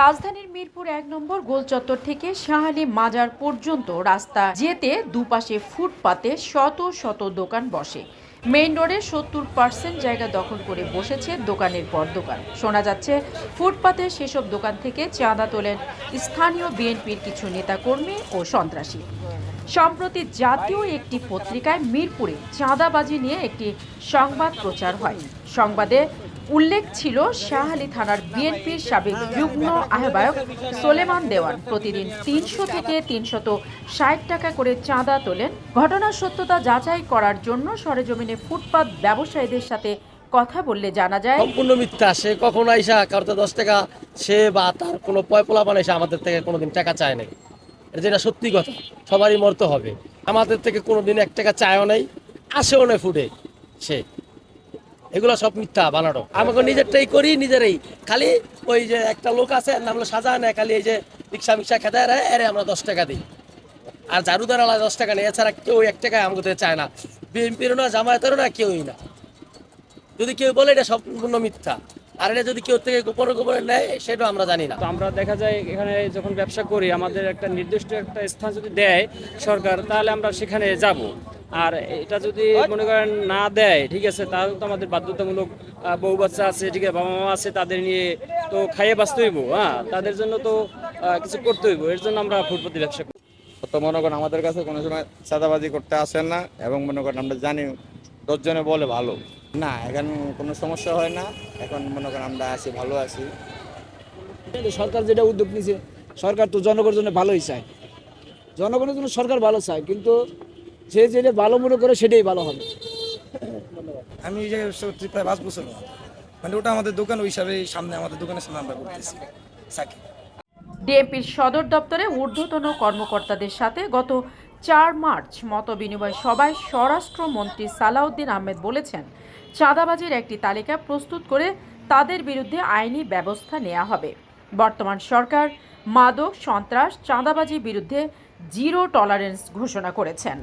রাজধানীর মিরপুর ১ নম্বর গোলচত্বর থেকে শাহালি মাজার পর্যন্ত রাস্তা যেতে দুপাশে ফুটপাতে শত শত দোকান বসে। মেইন রোডে ৭০% জায়গা দখল করে বসেছে দোকানের পর দোকান। শোনা যাচ্ছে ফুটপাতে সেসব দোকান থেকে চাঁদা তোলেন স্থানীয় বিএনপির কিছু নেতাকর্মী ও সন্ত্রাসী। সম্প্রতি জাতীয় একটি পত্রিকায় মিরপুরে চাঁদাবাজি নিয়ে একটি সংবাদ প্রচার হয়। সংবাদে উল্লেখ ছিল শাহালি থানার বিএনপির সাবেক যুগ্ম আহ্বায়ক সোলেমান দেওয়ান প্রতিদিন ৩০০ থেকে ৩৬০ টাকা করে চাঁদা তোলেন। ঘটনার সত্যতা যাচাই করার জন্য সরেজমিনে ফুটপাত ব্যবসায়ীদের সাথে কথা বললে জানা যায় সম্পূর্ণ মিথ্যা। সে কখনো আইসা কারোতে 10 টাকা সে বা তার কোনো পয়পোলা বানাইসা আমাদের থেকে কোনোদিন টাকা চায় নাই। যেটা সত্যি কথা, সবারই মরতে হবে। আমাদের থেকে কোনোদিন 1 টাকা চায়ও নাই, আসেও নাই ফুটে সে। এগুলো সব মিথ্যা বানানো। আমাকে নিজেরটাই করি নিজেরাই। খালি ওই যে একটা লোক আছে নাম হলো শাহজাহান, খালি এই যে রিক্সা খেতে এরে আমরা 10 টাকা দিই, আর ঝাড়ুদারালা 10 টাকা নেই। এছাড়া কেউ 1 টাকায় আমাকে চায় না, বিএনপিরও না, জামায়াতেরও না, কেউই না। যদি কেউ বলে এটা সম্পূর্ণ মিথ্যা, আর এটা যদি কেউ থেকে গোপনে নেয় সেটা আমরা জানি না। তো আমরা দেখা যায় এখানে যখন ব্যবসা করি, আমাদের একটা নির্দিষ্ট একটা স্থান যদি দেয় সরকার, তাহলে আমরা সেখানে যাব। আর এটা যদি মনে করেন না দেয়, ঠিক আছে, তাহলে তো আমাদের বাধ্যতামূলক বউ বাচ্চা আছে, ঠিক আছে, বাবা মা আছে, তাদের নিয়ে তো খাইয়ে বাঁচতে হইব। হ্যাঁ, তাদের জন্য তো কিছু করতে হইব। এর জন্য আমরা ফুটপাতি ব্যবসা করি। তো মনে করেন আমাদের কাছে কোনো সময় চাঁদাবাজি করতে আসেন না, এবং মনে করেন আমরা জানি 10 জনে বলে ভালো না, এখন কোনো সমস্যা হয় না। এখন মনে করেন আমরা আছি, ভালো আছি। সরকার যেটা উদ্যোগ নিয়েছে, সরকার তো জনগণের জন্য ভালোই চায়, জনগণের জন্য সরকার ভালো চায়, কিন্তু যে যেটা ভালো মনে করে সেটাই ভালো হবে। আমি এই জায়গায় সত্যি প্রায় 5 বছর মানে ওটা আমাদের দোকান, ওই হিসাবে সামনে আমাদের দোকানের সামনে আমরা করতেছি। ডিএমপির সদর দপ্তরে ঊর্ধ্বতন কর্মকর্তাদের সাথে গত ৪ মার্চ মতবিনিময় সভায় স্বরাষ্ট্রমন্ত্রী সালাউদ্দিন আহমেদ বলেছেন, চাঁদাবাজির একটি তালিকা প্রস্তুত করে তাদের বিরুদ্ধে আইনি ব্যবস্থা নেওয়া হবে। বর্তমান সরকার মাদক, সন্ত্রাস, চাঁদাবাজির বিরুদ্ধে জিরো টলারেন্স ঘোষণা করেছেন।